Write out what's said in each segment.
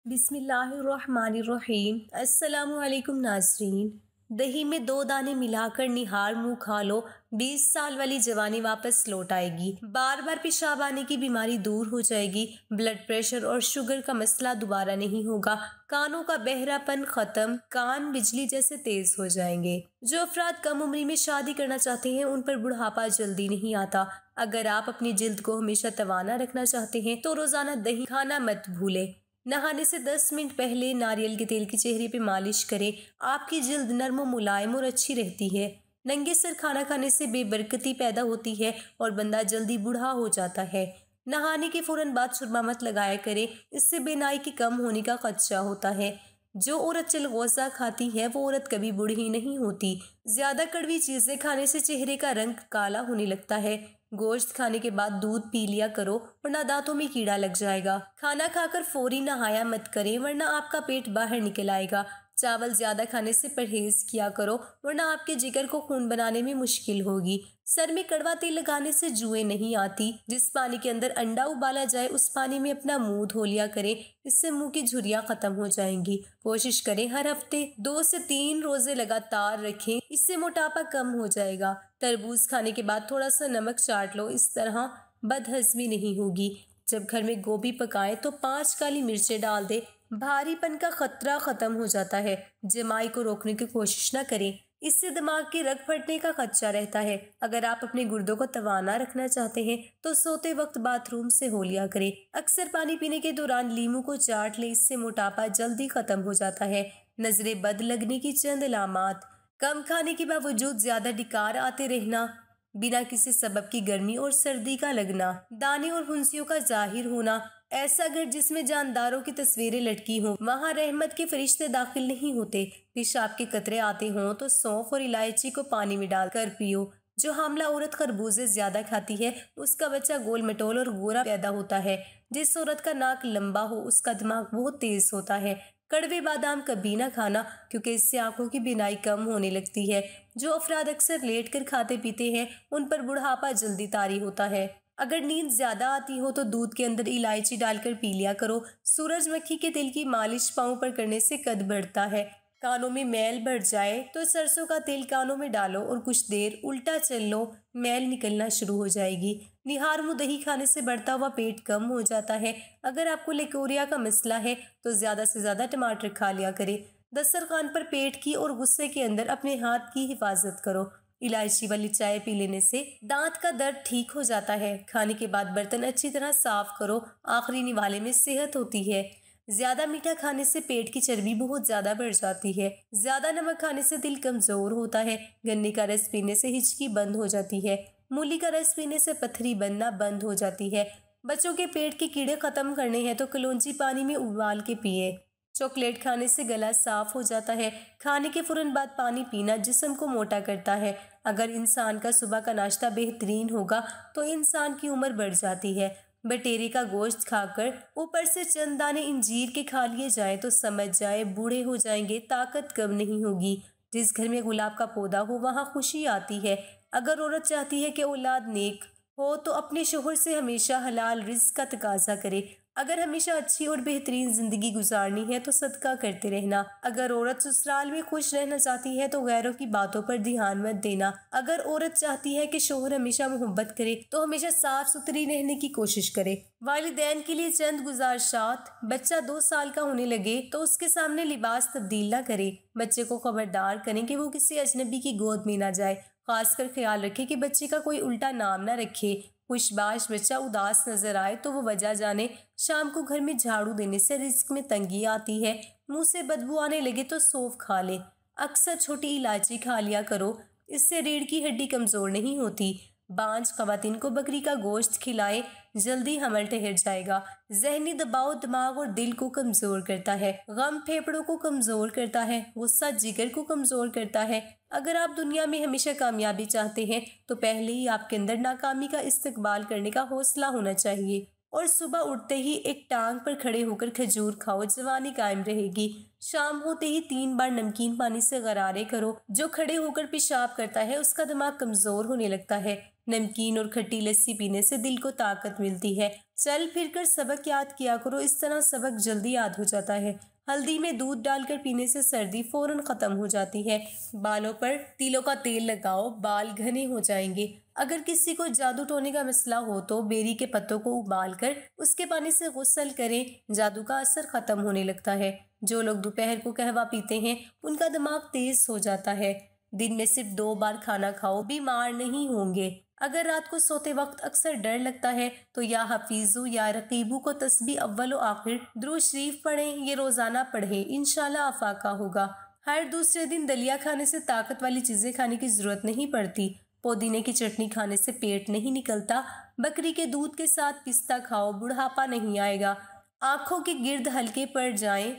बिस्मिल्लाहिर्रहमानिर्रहीम। अस्सलामुअलैकुम नाज़रीन। दही में 2 दाने मिलाकर निहार मुंह खा लो, 20 साल वाली जवानी वापस लौट आएगी। बार बार पेशाब आने की बीमारी दूर हो जाएगी। ब्लड प्रेशर और शुगर का मसला दोबारा नहीं होगा। कानों का बहरापन खत्म, कान बिजली जैसे तेज हो जाएंगे। जो अफराद कम उम्र में शादी करना चाहते हैं उन पर बुढ़ापा जल्दी नहीं आता। अगर आप अपनी जिल्द को हमेशा तवाना रखना चाहते हैं तो रोजाना दही खाना मत भूलें। नहाने से 10 मिनट पहले नारियल के तेल की चेहरे पे मालिश करें। आपकी जिल्द नर्म और मुलायम और अच्छी रहती है। नंगे सर खाना खाने से बेबरकती पैदा होती है और बंदा जल्दी बूढ़ा हो जाता है। नहाने के फौरन बाद सुरमा मत लगाया करें, इससे बेनाई के कम होने का खदशा होता है। जो औरत चिलगोज़ा खाती है वो औरत कभी बूढ़ी नहीं होती। ज्यादा कड़वी चीजें खाने से चेहरे का रंग काला होने लगता है। गोश्त खाने के बाद दूध पी लिया करो वरना दांतों में कीड़ा लग जाएगा। खाना खाकर फौरी नहाया मत करें वरना आपका पेट बाहर निकल आएगा। चावल ज्यादा खाने से परहेज किया करो वरना आपके जिगर को खून बनाने में मुश्किल होगी। सर में कड़वा तेल लगाने से जुएं नहीं आती। जिस पानी के अंदर अंडा उबाला जाए उस पानी में अपना मुंह धो लिया करें, इससे मुंह की झुर्रियां खत्म हो जाएंगी। कोशिश करें हर हफ्ते 2 से 3 रोजे लगातार रखें, इससे मोटापा कम हो जाएगा। तरबूज खाने के बाद थोड़ा सा नमक चाट लो, इस तरह बदहजमी नहीं होगी। जब घर में गोभी पकाएं तो 5 काली मिर्चें डाल दे, भारीपन का खतरा खत्म हो जाता है। जमाई को रोकने की कोशिश न करें, इससे दिमाग के रग फटने का खदशा रहता है। अगर आप अपने गुर्दों को तवाना रखना चाहते हैं तो सोते वक्त बाथरूम से हो लिया करें। अक्सर पानी पीने के दौरान लीमू को चाट ले, इससे मोटापा जल्दी खत्म हो जाता है। नजरें बद लगने की चंद अलामात: कम खाने के बावजूद ज्यादा डिकार आते रहना, बिना किसी सबब की गर्मी और सर्दी का लगना, दाने और फुंसियों का जाहिर होना। ऐसा घर जिसमें जानदारों की तस्वीरें लटकी हों वहां रहमत के फरिश्ते दाखिल नहीं होते। पेशाब के कतरे आते हों तो सौंफ और इलायची को पानी में डालकर पियो। जो हामला औरत खरबूजे ज्यादा खाती है उसका बच्चा गोल मटोल और गोरा पैदा होता है। जिस औरत का नाक लंबा हो उसका दिमाग बहुत तेज होता है। कड़वे बादाम कभी ना खाना क्योंकि इससे आंखों की बीनाई कम होने लगती है। जो अफराद अक्सर लेट कर खाते पीते हैं उन पर बुढ़ापा जल्दी तारी होता है। अगर नींद ज्यादा आती हो तो दूध के अंदर इलायची डालकर पी लिया करो। सूरजमुखी के तेल की मालिश पाँव पर करने से कद बढ़ता है। कानों में मैल बढ़ जाए तो सरसों का तेल कानों में डालो और कुछ देर उल्टा चल लो, मैल निकलना शुरू हो जाएगी। निहार मुंह दही खाने से बढ़ता हुआ पेट कम हो जाता है। अगर आपको लेकोरिया का मसला है तो ज्यादा से ज्यादा टमाटर खा लिया करें। दस्तरखान पर पेट की और गुस्से के अंदर अपने हाथ की हिफाजत करो। इलायची वाली चाय पी लेने से दांत का दर्द ठीक हो जाता है। खाने के बाद बर्तन अच्छी तरह साफ करो, आखिरी निवाले में सेहत होती है। ज्यादा मीठा खाने से पेट की चर्बी बहुत ज्यादा बढ़ जाती है। ज्यादा नमक खाने से दिल कमजोर होता है। गन्ने का रस पीने से हिचकी बंद हो जाती है। मूली का रस पीने से पथरी बनना बंद हो जाती है। बच्चों के पेट के कीड़े खत्म करने हैं तो कलौंजी पानी में उबाल के पिए। चॉकलेट खाने से गला साफ हो जाता है। खाने के फौरन बाद पानी पीना जिस्म को मोटा करता है। अगर इंसान का सुबह का नाश्ता बेहतरीन होगा तो इंसान की उम्र बढ़ जाती है। बटेरे का गोश्त खाकर ऊपर से चंद दाने इंजीर के खा लिए जाए तो समझ जाए बूढ़े हो जाएंगे, ताकत कम नहीं होगी। जिस घर में गुलाब का पौधा हो वहाँ खुशी आती है। अगर औरत चाहती है कि औलाद नेक हो तो अपने शोहर से हमेशा हलाल रिज्क का तकाजा करे। अगर हमेशा अच्छी और बेहतरीन जिंदगी गुजारनी है तो सदका करते रहना। अगर औरत ससुराल में खुश रहना चाहती है तो गैरों की बातों पर ध्यान मत देना। अगर औरत चाहती है कि शोहर हमेशा मोहब्बत करे तो हमेशा साफ सुथरी रहने की कोशिश करे। वालिदैन के लिए चंद गुजारिशात: बच्चा 2 साल का होने लगे तो उसके सामने लिबास तब्दील ना करे। बच्चे को खबरदार करें कि वो किसी अजनबी की गोद में ना जाए। खासकर ख्याल रखें कि बच्चे का कोई उल्टा नाम ना रखे। खुशबाश बच्चा उदास नजर आए तो वो वजह जाने। शाम को घर में झाड़ू देने से रिस्क में तंगी आती है। मुंह से बदबू आने लगे तो सौंफ खा ले। अक्सर छोटी इलायची खा लिया करो, इससे रीढ़ की हड्डी कमजोर नहीं होती। बांझ खवातीन को बकरी का गोश्त खिलाएं, जल्दी हमल ठहर जाएगा। जहनी दबाव दिमाग और दिल को कमजोर करता है। गम फेफड़ों को कमजोर करता है। गुस्सा जिगर को कमजोर करता है। अगर आप दुनिया में हमेशा कामयाबी चाहते हैं तो पहले ही आपके अंदर नाकामी का इस्तकबाल करने का हौसला होना चाहिए। और सुबह उठते ही एक टांग पर खड़े होकर खजूर खाओ, जवानी कायम रहेगी। शाम होते ही 3 बार नमकीन पानी से गरारे करो। जो खड़े होकर पेशाब करता है उसका दिमाग कमजोर होने लगता है। नमकीन और खट्टी लस्सी पीने से दिल को ताकत मिलती है। चल फिर कर सबक याद किया करो, इस तरह सबक जल्दी याद हो जाता है। हल्दी में दूध डालकर पीने से सर्दी फौरन खत्म हो जाती है। बालों पर तिलों का तेल लगाओ, बाल घने हो जाएंगे। अगर किसी को जादू टोने का मसला हो तो बेरी के पत्तों को उबालकर उसके पानी से गुस्ल करें, जादू का असर खत्म होने लगता है। जो लोग दोपहर को कहवा पीते हैं उनका दिमाग तेज हो जाता है। दिन में सिर्फ 2 बार खाना खाओ, बीमार नहीं होंगे। अगर रात को सोते वक्त अक्सर डर लगता है तो या हफीजू या रकीबू को तस्बीह अव्वल व आखिर दुरूद शरीफ पढ़ें। ये रोजाना पढ़ें, इंशाल्लाह आफाका होगा। हर दूसरे दिन दलिया खाने से ताकत वाली चीजें खाने की जरूरत नहीं पड़ती। पुदीने की चटनी खाने से पेट नहीं निकलता। बकरी के दूध के साथ पिस्ता खाओ, बुढ़ापा नहीं आएगा। आंखों के गिर्द हल्के पड़ जाएं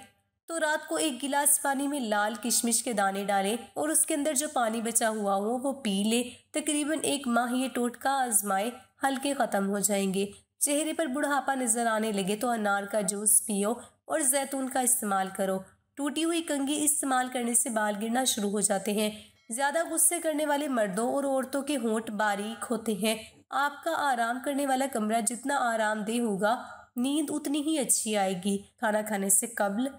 तो रात को 1 गिलास पानी में लाल किशमिश के दाने डालें और उसके अंदर जो पानी बचा हुआ हो वो पी ले। तकरीबन 1 माह ये टोटका आजमाए, हल्के खत्म हो जाएंगे। चेहरे पर बुढ़ापा नजर आने लगे तो अनार का जूस पियो और जैतून का इस्तेमाल करो। टूटी हुई कंघी इस्तेमाल करने से बाल गिरना शुरू हो जाते हैं। ज्यादा गुस्से करने वाले मर्दों और औरतों के होंठ बारीक होते हैं। आपका आराम करने वाला कमरा जितना आरामदेह होगा, नींद उतनी ही अच्छी आएगी। खाना खाने से कब्ल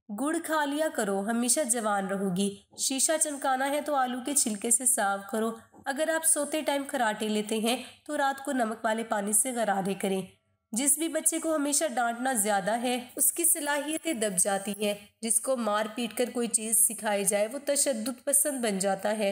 गुड़ खा लिया करो, हमेशा जवान रहोगी। शीशा चमकाना है तो आलू के छिलके से साफ करो। अगर आप सोते टाइम खराटे लेते हैं तो रात को नमक वाले पानी से गरारे करें। जिस भी बच्चे को हमेशा डांटना ज्यादा है उसकी सलाहियतें दब जाती हैं। जिसको मार पीट कर कोई चीज सिखाई जाए वो तशद्दुद पसंद बन जाता है।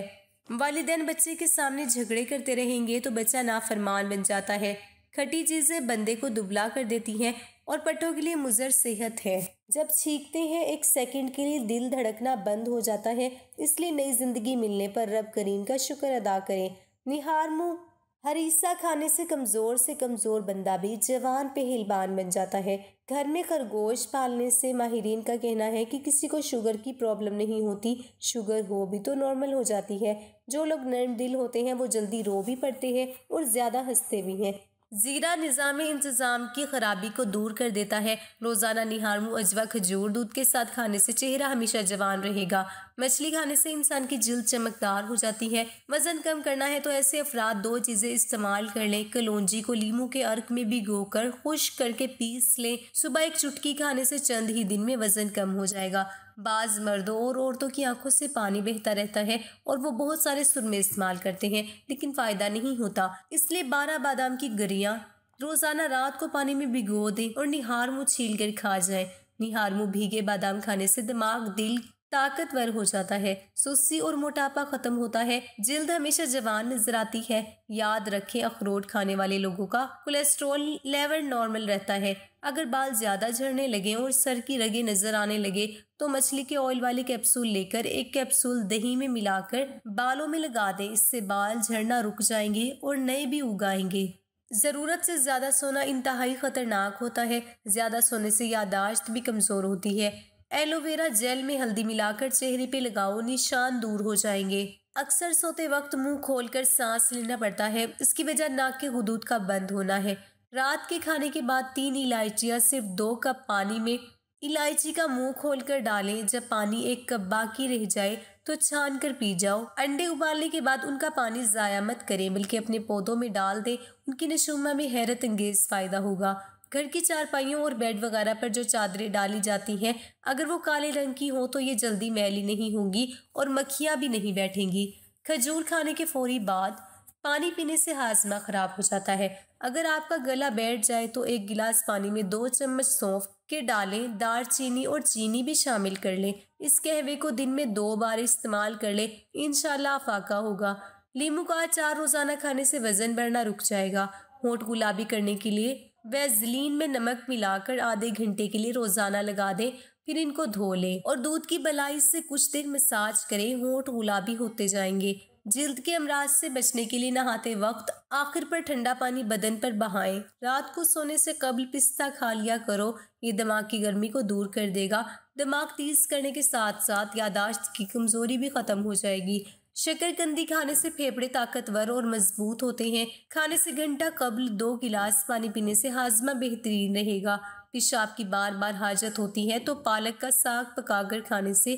वालिदैन बच्चे के सामने झगड़े करते रहेंगे तो बच्चा नाफरमान बन जाता है। खट्टी चीजें बंदे को दुबला कर देती हैं और पट्टों के लिए मुज़र सेहत है। जब छींकते हैं 1 सेकंड के लिए दिल धड़कना बंद हो जाता है। इसलिए नई जिंदगी मिलने पर रब करीम का शुक्र अदा करें। निहार मुंह हरीसा खाने से कमजोर बंदा भी जवान पहलवान बन जाता है। घर में खरगोश पालने से माहिरीन का कहना है कि किसी को शुगर की प्रॉब्लम नहीं होती, शुगर हो भी तो नॉर्मल हो जाती है। जो लोग नर्म दिल होते हैं वो जल्दी रो भी पड़ते हैं और ज्यादा हंसते भी हैं। जीरा निज़ाम इंतज़ाम की खराबी को दूर कर देता है। रोजाना निहारमू अजवा खजूर दूध के साथ खाने से चेहरा हमेशा जवान रहेगा। मछली खाने से इंसान की जिल्द चमकदार हो जाती है। वजन कम करना है तो ऐसे अफराद 2 चीजें इस्तेमाल कर लें। कलौंजी को लीमू के अर्क में भिगोकर खुश्क करके पीस लें। सुबह 1 चुटकी खाने से चंद ही दिन में वजन कम हो जाएगा। बाज मर्दों और औरतों की आंखों से पानी बहता रहता है और वो बहुत सारे सुरमे इस्तेमाल करते हैं लेकिन फायदा नहीं होता। इसलिए 12 बादाम की गरियां रोजाना रात को पानी में भिगो दें और निहारमू छील कर खा जाए। निहारमू भीगे बादाम खाने से दिमाग दिल ताकतवर हो जाता है। सुस्ती और मोटापा खत्म होता है। जिल्द हमेशा जवान नजर आती है। याद रखें, अखरोट खाने वाले लोगों का कोलेस्ट्रॉल लेवल नॉर्मल रहता है। अगर बाल ज्यादा झड़ने लगे और सर की रगें नजर आने लगे तो मछली के ऑयल वाले कैप्सूल लेकर 1 कैप्सूल दही में मिलाकर बालों में लगा दें। इससे बाल झड़ना रुक जाएंगे और नए भी उगाएंगे। जरूरत से ज्यादा सोना इंतहाई खतरनाक होता है। ज्यादा सोने से याददाश्त भी कमजोर होती है। एलोवेरा जेल में हल्दी मिलाकर चेहरे पे लगाओ, निशान दूर हो जाएंगे। अक्सर सोते वक्त मुंह खोलकर सांस लेना पड़ता है। इसकी वजह नाक के हुदूद का बंद होना है। रात के खाने के बाद 3 इलायचियां सिर्फ 2 कप पानी में इलायची का मुंह खोलकर डालें। जब पानी 1 कप बाकी रह जाए तो छान कर पी जाओ। अंडे उबालने के बाद उनका पानी जाया मत करें बल्कि अपने पौधों में डाल दें। उनकी नशोमा में हैरत अंगेज फायदा होगा। घर की चारपाइयों और बेड वगैरह पर जो चादरें डाली जाती हैं अगर वो काले रंग की हो तो ये जल्दी मैली नहीं होंगी और मक्खियां भी नहीं बैठेंगी। खजूर खाने के फौरी बाद पानी पीने से हाजमा खराब हो जाता है। अगर आपका गला बैठ जाए तो 1 गिलास पानी में 2 चम्मच सौंफ के डालें। दालचीनी और चीनी भी शामिल कर लें। इस कहवे को दिन में 2 बार इस्तेमाल कर लें, इंशाल्लाह फाका होगा। लीमू का अचार रोजाना खाने से वजन बढ़ना रुक जाएगा। होंठ गुलाबी करने के लिए वैसलीन में नमक मिलाकर आधे घंटे के लिए रोजाना लगा दें, फिर इनको धो लें और दूध की मलाई से कुछ देर मसाज करें। होंठ गुलाबी होते जाएंगे। जिल्द के अमराज से बचने के लिए नहाते वक्त आखिर पर ठंडा पानी बदन पर बहाएं। रात को सोने से कबल पिस्ता खा लिया करो, ये दिमाग की गर्मी को दूर कर देगा। दिमाग तेज करने के साथ साथ यादाश्त की कमजोरी भी खत्म हो जाएगी। शकरकंदी खाने से फेफड़े ताकतवर और मजबूत होते हैं। खाने से घंटा कबल 2 गिलास पानी पीने से हाजमा बेहतरीन रहेगा। पेशाब की बार बार हाजत होती है तो पालक का साग पकाकर खाने से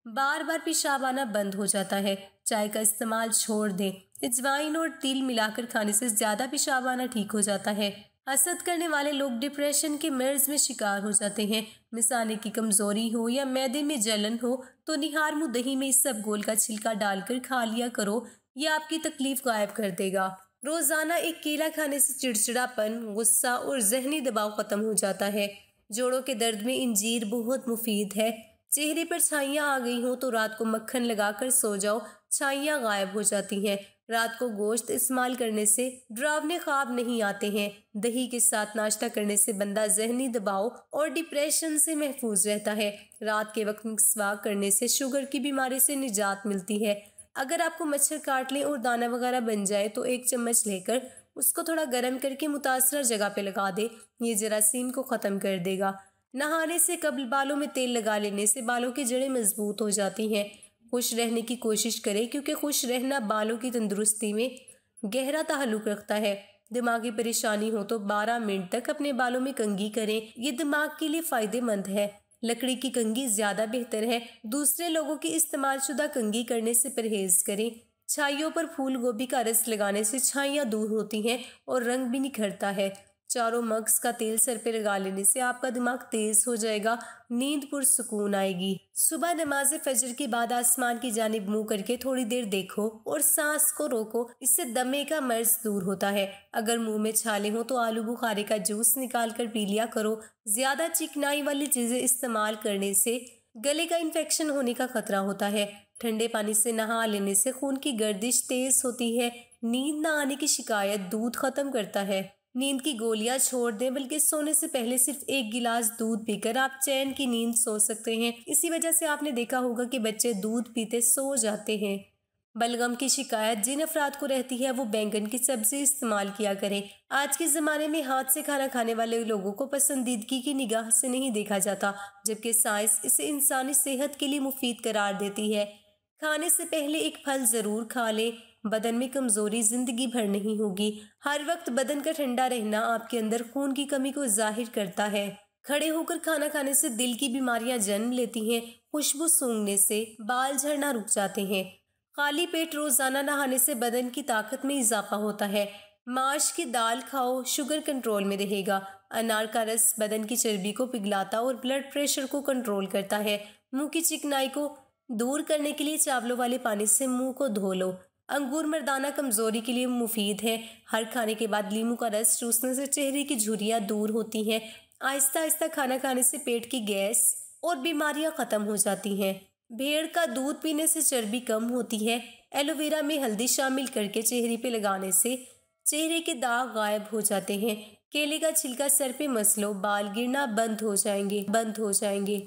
बार बार पेशाब आना बंद हो जाता है। चाय का इस्तेमाल छोड़ दें, अजवाइन और तिल मिलाकर खाने से ज़्यादा पेशाब आना ठीक हो जाता है। हसद करने वाले लोग डिप्रेशन के मर्ज में शिकार हो जाते हैं। मिसाने की कमजोरी हो या मैदे में जलन हो तो निहार मुँह दही में इसबगोल का छिलका डालकर खा लिया करो, यह आपकी तकलीफ गायब कर देगा। रोजाना एक केला खाने से चिड़चिड़ापन, गुस्सा और जहनी दबाव खत्म हो जाता है। जोड़ों के दर्द में इंजीर बहुत मुफीद है। चेहरे पर छाइयाँ आ गई हों तो रात को मक्खन लगाकर सो जाओ, छाइयाँ गायब हो जाती हैं। रात को गोश्त इस्तेमाल करने से डरावने ख्वाब नहीं आते हैं। दही के साथ नाश्ता करने से बंदा जहनी दबाव और डिप्रेशन से महफूज रहता है। रात के वक्त मिस्वाक करने से शुगर की बीमारी से निजात मिलती है। अगर आपको मच्छर काट ले और दाना वगैरह बन जाए तो 1 चम्मच लेकर उसको थोड़ा गर्म करके मुतासरा जगह पे लगा दे, ये जरासीम को ख़त्म कर देगा। नहाने से कबल बालों में तेल लगा लेने से बालों की जड़ें मजबूत हो जाती हैं। खुश रहने की कोशिश करें क्योंकि खुश रहना बालों की तंदुरुस्ती में गहरा ताल्लुक रखता है। दिमागी परेशानी हो तो 12 मिनट तक अपने बालों में कंघी करें, ये दिमाग के लिए फ़ायदेमंद है। लकड़ी की कंघी ज़्यादा बेहतर है। दूसरे लोगों की इस्तेमाल शुदा कंघी करने से परहेज करें। छाइयों पर फूल गोभी का रस लगाने से छाइयाँ दूर होती हैं और रंग भी निखरता है। चारों मग्स का तेल सर पे लगा लेने से आपका दिमाग तेज हो जाएगा, नींद पुरसुकून आएगी। सुबह नमाज फजर के बाद आसमान की जानिब मुंह करके थोड़ी देर देखो और सांस को रोको, इससे दमे का मर्ज दूर होता है। अगर मुंह में छाले हो तो आलू बुखारे का जूस निकाल कर पी लिया करो। ज्यादा चिकनाई वाली चीजें इस्तेमाल करने से गले का इन्फेक्शन होने का खतरा होता है। ठंडे पानी से नहा लेने से खून की गर्दिश तेज होती है। नींद न आने की शिकायत दूध खत्म करता है। नींद की गोलियां छोड़ दें, बल्कि सोने से पहले सिर्फ 1 गिलास दूध पीकर आप चैन की नींद सो सकते हैं। इसी वजह से आपने देखा होगा कि बच्चे दूध पीते सो जाते हैं। बलगम की शिकायत जिन अफराद को रहती है वो बैंगन की सब्जी इस्तेमाल किया करें। आज के ज़माने में हाथ से खाना खाने वाले लोगों को पसंदीदगी की निगाह से नहीं देखा जाता, जबकि साइंस इसे इंसानी सेहत के लिए मुफीद करार देती है। खाने से पहले एक फल ज़रूर खा लें। बदन में कमज़ोरी ज़िंदगी भर नहीं होगी। हर वक्त बदन का ठंडा रहना आपके अंदर खून की कमी को जाहिर करता है। खड़े होकर खाना खाने से दिल की बीमारियां जन्म लेती हैं। खुशबू सूंघने से बाल झड़ना रुक जाते हैं। खाली पेट रोजाना नहाने से बदन की ताकत में इजाफा होता है। माश की दाल खाओ, शुगर कंट्रोल में रहेगा। अनार का रस बदन की चर्बी को पिघलाता और ब्लड प्रेशर को कंट्रोल करता है। मुंह की चिकनाई को दूर करने के लिए चावलों वाले पानी से मुंह को धो लो। अंगूर मर्दाना कमजोरी के लिए मुफीद है। हर खाने के बाद नींबू का रस चूसने से चेहरे की झुर्रियां दूर होती हैं। आहिस्ता आहिस्ता खाना खाने से पेट की गैस और बीमारियां खत्म हो जाती हैं। भेड़ का दूध पीने से चर्बी कम होती है। एलोवेरा में हल्दी शामिल करके चेहरे पे लगाने से चेहरे के दाग गायब हो जाते हैं। केले का छिलका सर पे मस लो, बाल गिरना बंद हो जाएंगे।